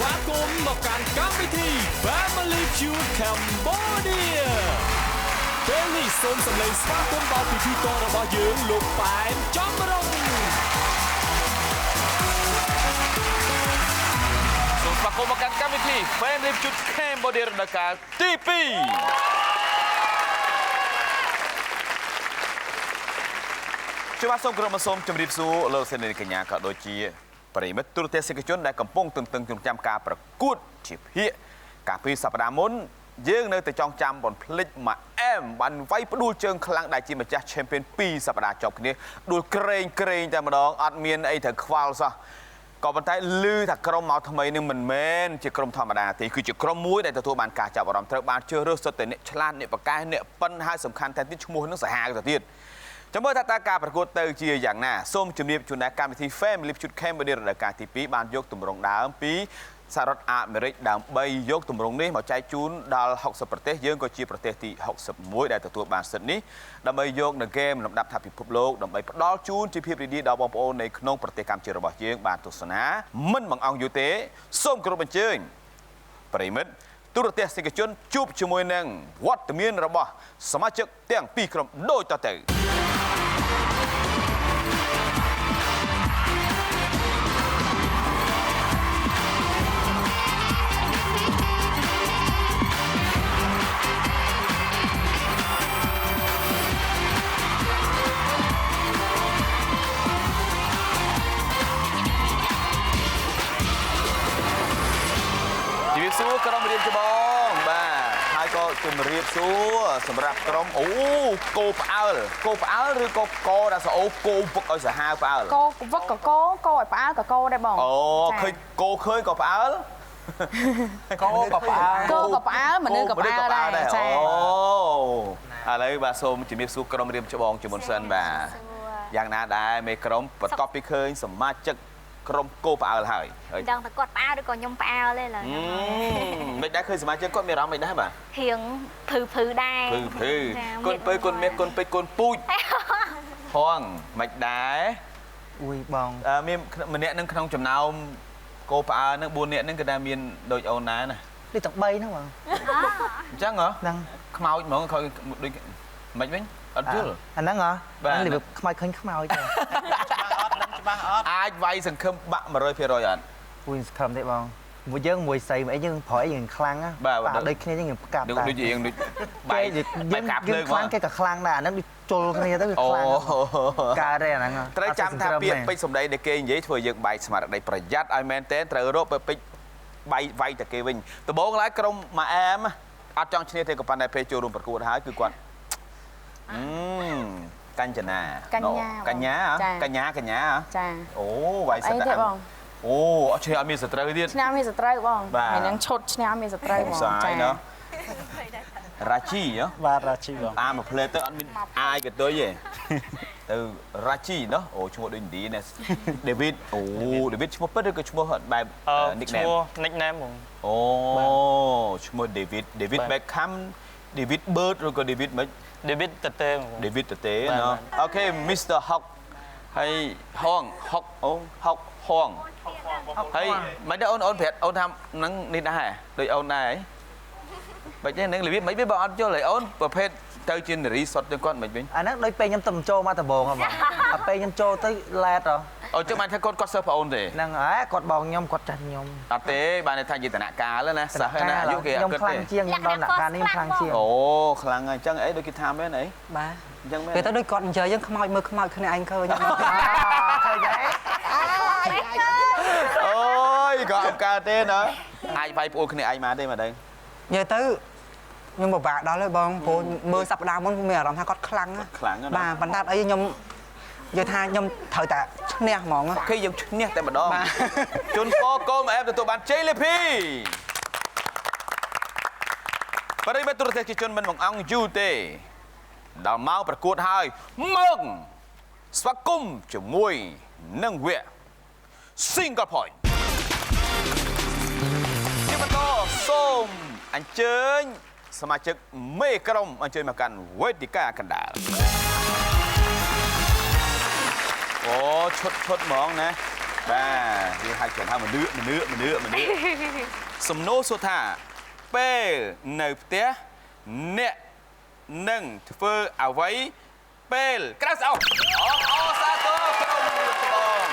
វាគមន៍មកកាន់កម្មវិធី Family Feud Cambodia ពេលនេះសូមសម្លេងស្វាគមន៍ដល់ពិធីកររបស់យើងលោកប៉ែនចំរុងសូមស្វាគមន៍មកកាន់កម្មវិធី Family Feud Cambodia រដូវកាលទី2ខ្ញុំសូមក្រុមសូមជម្រាបសួរលោកសេនីកញ្ញាក៏ដូចជាប្រិមិត្តទូរទស្សនិកជនដែលកំពុងទន្ទឹងរង់ចាំការប្រកួតជាភាគកាលពីសប្តាហ៍មុនយើងនៅតែចងចាំបំភ្លេចមកអែមបានវាយផ្ដួលជើងខ្លាំងដែលជាម្ចាស់ Champion 2 សប្តាហ៍ជាប់គ្នាដួលក្រែងតែម្ដងអត់មានអីត្រូវខ្វល់សោះក៏ប៉ុន្តែឮថាក្រុមមកថ្មីនឹងមិនមែនជាក្រុមធម្មតាទេគឺជាក្រុមមួយដែលទទួលបានការចាប់អារម្មណ៍ត្រូវបានជ្រើសរើសសុទ្ធតែអ្នកឆ្លាតអ្នកបកកែអ្នកប៉ិនហើយសំខាន់តែទៀតឈ្មោះនឹងសាហាវទៅទៀតចាំមើលថាតើការប្រកួតទៅជាយ៉ាងណាសូមជម្រាបជូនថាកម្មវិធី Family Feud Cambodia រដូវកាលទី2បានយកទម្រង់ដើមពីសហរដ្ឋអាមេរិកដើម្បីយកទម្រង់នេះមកចែកជូនដល់60ប្រទេសយើងក៏ជាប្រទេសទី61ដែលទទួលបានសិទ្ធិនេះដើម្បីយកនៅហ្គេមលំដាប់ថាពិភពលោកដើម្បីផ្ដល់ជូនជាភាពរីករាយដល់បងប្អូននៅក្នុងប្រទេសកម្ពុជារបស់យើងបានទស្សនាមិនបង្អង់យូរទេសូមគោរពអញ្ជើញប្រិមិត្តទូរទស្សនិកជនជួបជាមួយនឹងវត្តមានរបស់សមាជិកទាំងពីរក្រុមដូចតទៅក្រុមរៀបច្បងបាទហើយក៏ជំរាបសួរសម្រាប់ក្រុមអូគោផ្អើលឬក៏កដែលសអូគោវឹកឲ្យសាហាវផ្អើលគោវឹកក៏គោឲ្យផ្អើលក៏គោដែរបងអូឃើញគោឃើញក៏ផ្អើលគោក៏ផ្អើលមនុស្សក៏ផ្អើលដែរអូឥឡូវបាទសូមជំរាបសួរក្រុមរៀបច្បងជាមុនសិនបាទយ៉ាងណាដែរមេក្រុមបន្ទាប់ពីឃើញសមាជិកក្រុមគោផ្អើលហើយដឹងតែគាត់ផ្អើលឬក៏ខ្ញុំផ្អើលទេឡើយមិនដែរឃើញសមាជិកគាត់មានអារម្មណ៍មិនដែរបាទហៀងភឺដែរភឺគុនពើគុនមាសគុនពេជ្រគុនពូជហងមិនដែរអ៊ុយបងមានម្នាក់នឹងក្នុងចំណោមគោផ្អើលនឹង4នាក់នឹងគឺថាមានដូចអូនដែរណាដូចទាំង3ហ្នឹងបងអញ្ចឹងហ៎ហ្នឹងខ្មោចហ្មងឃើញដូចមិនវិញអត់យល់អាហ្នឹងហ៎នេះខ្មោចឃើញខ្មោចច្បាស់អត់អាចវាយសង្ឃឹមបាក់ 100% អត់អ៊ុយសង្ឃឹមទេបងមួយយើងមួយសៃអីយើងប្រយយើងខ្លាំងណាបាទដូចគ្នាយើងផ្កាប់តែដូចយើងដូចបាយយើងខ្លាំងគេក៏ខ្លាំងដែរអាហ្នឹងដូចជុលគ្នាទៅវាខ្លាំងកើតទេអាហ្នឹងត្រូវចាំថាពាក្យពេចន៍សម្ដីដែលគេនិយាយធ្វើយើងបែកស្មារតីប្រយ័ត្នឲ្យមែនទែនត្រូវរកពេចន៍វាយតែគេវិញដំបូងឡើយក្រុមម៉ាអែមអត់ចង់ឈ្នះទេក៏ប៉ុន្តែពេលចូលរួមប្រកួតហើយគឺគាត់កញ្ញាចាអូវាយសិតតែអូអត់ឈ្នះអត់មានសត្រូវទៀតឈ្នះមានសត្រូវបងហើយនឹងឈុតឈ្នះមានសត្រូវហ្មងចារ៉ាជីបាទរ៉ាជីបងអាមកផ្លេទៅអត់មានអាយក៏ទុយទេទៅរ៉ាជីណោះអូឈ្មោះដូចឥណ្ឌាណាដេវីតអូដេវីតឈ្មោះពិតឬក៏ឈ្មោះបែប nickname ឈ្មោះ nickname ហ្មងអូឈ្មោះដេវីត Beckham ដេវីត Bird ឬក៏ David មិនDavid តេDavid តេណោះអូខេ Mr. Hawk ហើយហងហុកអូហុកហងហើយមិនដែរអូនប្រាប់អូនថានឹងនេះដែរដូចអូនដែរហីមិនទេនឹងរបៀបមិនបងអត់យល់ហើយអូនប្រភេទទៅជានារីសុតទៅគាត់មិនវិញអាហ្នឹងដូចពេលខ្ញុំទៅចូលមកដំបងហ៎បងពេលខ្ញុំចូលទៅឡែតហ៎អូចឹងបានថាគាត់សើប្អូនទេហ្នឹងហើយគាត់បងខ្ញុំគាត់ចាស់ខ្ញុំអត់ទេបានថាយន្តនកាលណាសិស្សណាអាយុគេអត់គិតទេខ្ញុំខ្លាំងជាងខ្ញុំដល់ដំណាក់កាលនេះខ្លាំងជាងអូខ្លាំងហើយអញ្ចឹងអីដូចគេថាមែនអីបាទអញ្ចឹងមែនពេលទៅដូចគាត់និយាយយើងខ្មោចមើលខ្មោចគ្នាឯងឃើញឃើញអូយក៏អត់កើតទេណាអាចវាយប្អូនគ្នាឯងមកទេមកដឹងនិយាយទៅខ្ញុំពិបាកដល់ហើយបងព្រោះមើលសប្តាហ៍មុនមានអារម្មណ៍ថាគាត់ខ្លាំងបាទប៉ុន្តែអីខ្ញុំនិយាយថាខ្ញុំត្រូវតែឈ្នះហ្មងគេយើងឈ្នះតែម្ដងជូនពរកូនមកអែមទទួលបានជ័យលាភីបរិបទទូរទស្សនិកជនមិនបង្អង់យូរទេដល់ម៉ោងប្រកួតហើយមកស្វាគមន៍ជាមួយនឹងវគ្គ Single Point ជាបន្តសូមអញ្ជើញសមាជិកមេក្រុមអញ្ជើញមកកាន់វេទិកាកណ្ដាលអូឈុតហ្មងណា បាទយើងហៅច្រើនហៅមនុស្សសំណួរសួរថាពេលនៅផ្ទះអ្នកនឹងធ្វើអ្វីពេលក្រៅស្អុកអូសាទរក្រុមបង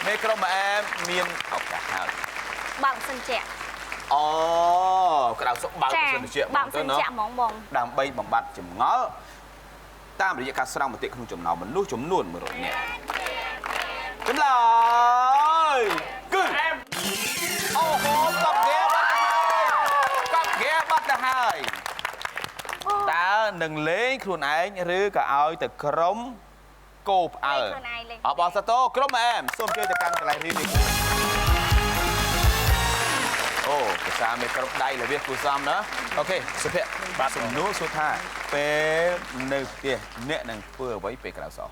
មេក្រុមអែមមានឱកាសហើយ បើកសិនជាក់ អូក្រៅស្អុកបើកសិនជាក់ បើកសិនជាក់ហ្មងបង ដើម្បីបំបត្តិចម្ងល់តាមរយៈការស្រង់មតិក្នុងចំណោមមនុស្សចំនួន100នាក់ចម្លើយគឺអូហូកប់ហ្គេបាត់ទៅហើយតើនឹងលេងខ្លួនឯងឬក៏ឲ្យទៅក្រុមគោផ្អើលអបអរសាទរក្រុមអែមសូមជួយទៅកាន់កន្លែងរៀននេះអូភាសាមេក្រុមដៃលវាគូសំណាអូខេសុភ័ក្របាទសំណួរសួរថាពេលនៅផ្ទះអ្នកនឹងធ្វើអ្វីពេលក្រៅសោះ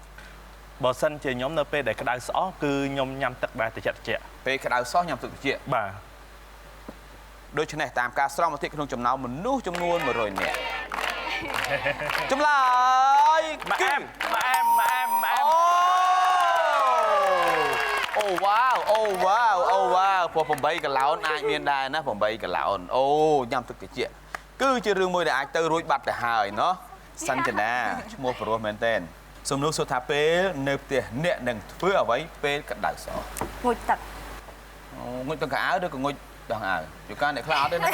បើសិនជាខ្ញុំនៅពេលដែលក្តៅស្អស់គឺខ្ញុំញ៉ាំទឹកបែរត្រជាក់ៗ ពេលក្តៅសោះញ៉ាំទឹកត្រជាក់ បាទ ដូច្នេះតាមការស្រង់មតិក្នុងចំណោមមនុស្សចំនួន100នាក់ចម្លើយគឺអូវ៉ាវព្រោះ8កន្លោនអាចមានដែរណា8កន្លោនអូញ៉ាំទឹកត្រជាក់គឺជារឿងមួយដែលអាចទៅរួចបាត់ទៅហើយណោះសន្ទនាឈ្មោះព្រោះមែនតើសំណួរសួរថាពេលនៅផ្ទះអ្នកនឹងធ្វើអ្វីពេលក្តៅសោះ ងូតទឹក ងុយទឹកកៅអៅឬក៏ងុយដោះកៅអៅជួនកាលអ្នកខ្លះអត់ទេណា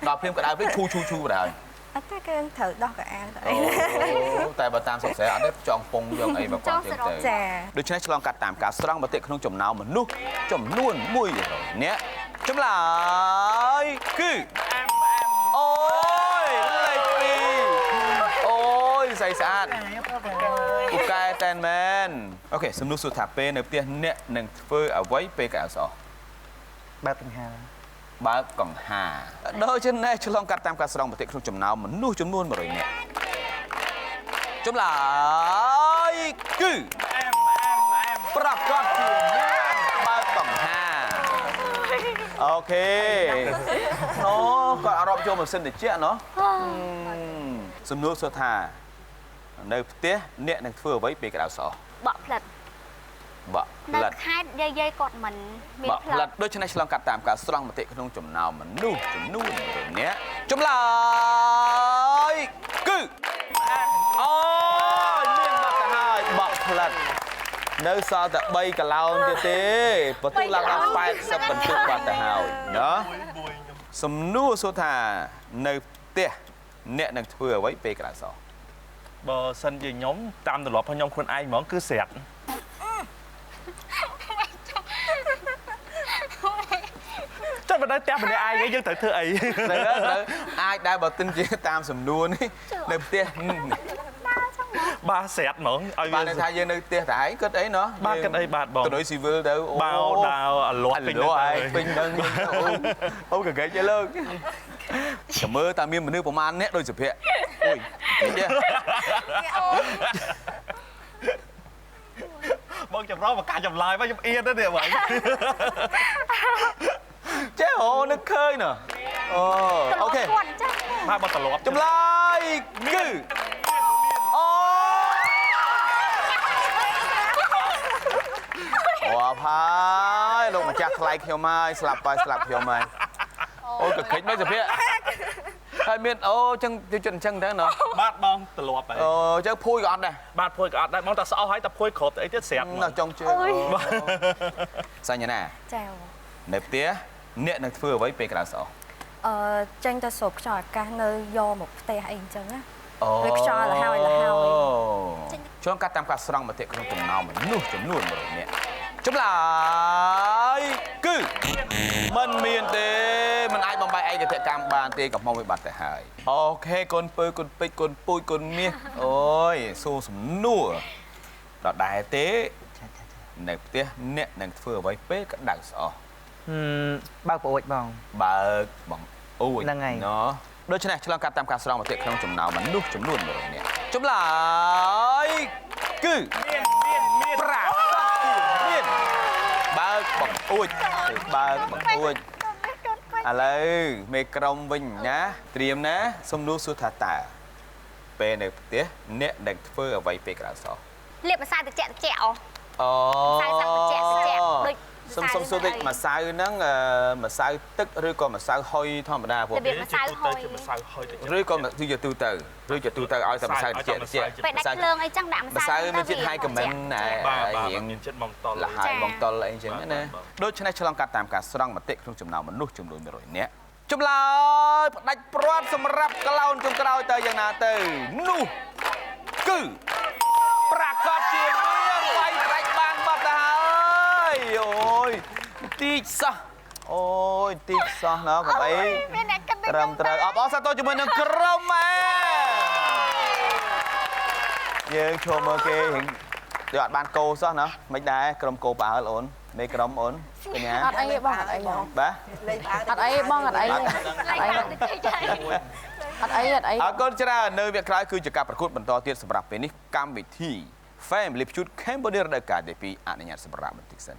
ដល់ភ្លាមក្តៅពេកឈូបណ្ដោយ អត់ទេគឺត្រូវដោះកៅអៅទៅ អូតែបើតាមសុខស្រីអត់ទេចង់ពងយកអីមកគាត់ទៀតទៅ ចា ដូច្នេះឆ្លងកាត់តាមការស្រង់មតិក្នុងចំណោមមនុស្សចំនួន100នាក់ចម្លើយគឺអូយលេខ2អូយស្អាតពូកែតែនមែនអូខេសំណួរសួរថាពេលនៅផ្ទះអ្នកនឹងធ្វើអ្វីពេលក្តៅសោះ បើកបង្ហា បើកកង្ហាដូច្នេះឆ្លងកាត់តាមការស្រង់មតិក្នុងចំណោមមនុស្សចំនួន100នាក់ចម្លើយគឺប្រកាសជាបើកកង្ហាអូខេអូគាត់អរ៉ុបចូលម៉ាស៊ីនត្រជាក់ណោះសំណួរសួរថានៅផ្ទះអ្នកនឹងធ្វើអ្វីពេលក្តៅសោះ បក់ផ្លិត បាក់ផ្លិត នៅខេត្តយាយគាត់មិនមាន បាក់ផ្លិតដូច្នេះឆ្លងកាត់តាមការស្រង់មតិក្នុងចំណោមមនុស្សចំនួន100នាក់ចម្លើយគឺអូយមានបាត់ទៅហើយបាក់ផ្លិតនៅសល់តែ3កន្លោនទៀតទេបន្ទុកឡើងដល់80បន្ទុកបាត់ទៅហើយណាសំណួរសួរថានៅផ្ទះអ្នកនឹងធ្វើអ្វីពេលក្តៅសោះ បើសិនជាខ្ញុំតាមទម្លាប់របស់ខ្ញុំខ្លួនឯងហ្មងគឺស្រាក់ ចុះបើនៅផ្ទះម្នាក់ឯងយើងត្រូវធ្វើអី ត្រូវអាចដែរបើទិនជាតាមសំណួរនេះនៅផ្ទះ បាទស្រាក់ហ្មងឲ្យ បាទថាយើងនៅផ្ទះតែឯងគិតអីណោះ បាទគិតអីបាទបង ទៅស៊ីវិលទៅ បោដាវអលាស់ពេញទៅ ពេញនឹងអូកកែកលើកចាំមើលតើមានមនុស្សប្រមាណអ្នកដូចសុភ័ក្រអូយចេះ បងចម្រោះមកការចម្លើយមកខ្ញុំអៀនទៅនេះបង ចេះអូនឹកឃើញណ៎អូខេ គាត់ចា បាទបងត្រឡប់ ចម្លើយគឺអូអូផាយលោកម្ចាស់ថ្លៃខ្ញុំហើយស្លាប់ខ្ញុំហើយអូយកកិច្ចមិនសុភ័ក្រហើយមានអូចឹងទៅចិត្តអញ្ចឹងទៅណ៎ បាទបងត្រឡប់ហើយ អូចឹងភួយក៏អត់ដែរ បាទភួយក៏អត់ដែរបងតែស្អស់ហើយតែភួយគ្របទៅអីទៀតស្រាប់ នៅចុងជើងសញ្ញាណា ចា នៅផ្ទះអ្នកនឹងធ្វើអ្វីពេលក្រៅសោះ ចេញទៅស្រូបខ្យល់អាកាសនៅយកមកផ្ទះអីអញ្ចឹងណា អូ វាខ្យល់លហើយឆ្លងកាត់តាមការស្រង់មតិក្នុងចំណោមមនុស្សចំនួន100នាក់ចម្លើយគឺមិនមានទេមិនអាចបំបីឯកតកម្មបានទេកំមកវាបាត់ទៅហើយអូខេកូនពើកូនពេជ្រកូនពូជកូនមាសអូយសួរសំណួរដដែលទេនៅផ្ទះអ្នកនឹងធ្វើអ្វីពេលក្តៅស្អស់ បើកប្រួចបង បើកបងអូយ ហ្នឹងហើយ ណោះដូច្នេះឆ្លងកាត់តាមការស្រង់មតិក្នុងចំណោមមនុស្សចំនួន100នាក់ចម្លើយគឺមានប្រាកដជាមានបើកបងអួចបើកបងអួចឥឡូវមេក្រុមវិញណាត្រៀមណាសំណួរសួរថាតើពេលនៅផ្ទះអ្នកនឹងធ្វើអ្វីពេលក្រៅសោះ លាបម្សៅត្រជាក់អូ អូ ខ្សែសាក់ត្រជាក់ដូច ស សុំសួរតិចម្សៅហ្នឹងម្សៅទឹករឬក៏ម្សៅហុយធម្មតាបង ម្សៅហុយម្សៅហុយទៅ ឬក៏ជាទូទៅឬជាទូទៅឲ្យតែម្សៅតិច ពេលដាច់ភ្លើងអីចឹងដាក់ម្សៅ មានជាតិ high comment ណែ រៀងមានចិត្តបងតល លហើយបងតលអីចឹងណាដូច្នេះឆ្លងកាត់តាមការស្រង់មតិក្នុងចំណោមមនុស្សចំនួន100នាក់ចម្លើយផ្ដាច់ព្រាត់សម្រាប់ក្លោនចុងក្រោយទៅយ៉ាងណាទៅនោះគឺប្រកាសជាមានវាយផ្ដាច់បានបាត់ទៅហើយអូយទីសោះអូយទីសោះណោះកុំអី មានអ្នកគិត ត្រឹមត្រូវអបអរសាទរជាមួយនឹងក្រុមម៉ែយើងឈរមើលគេរៀងដូចអត់បានកោសោះណាមិនដែរក្រុមកោប្រអើលអូនមេក្រុមអូនកញ្ញា អត់អីទេបងអត់អីបង បាទ អត់អីទេបងអត់អីទេ លេខដាក់តិចតិច អត់អីអត់អី អរគុណច្រើននៅវគ្គក្រោយគឺជាការប្រកួតបន្តទៀតសម្រាប់ពេលនេះកម្មវិធី Family Feud Cambodia រដូវកាលទី2អនុញ្ញាតសម្រាប់បន្តិចសិន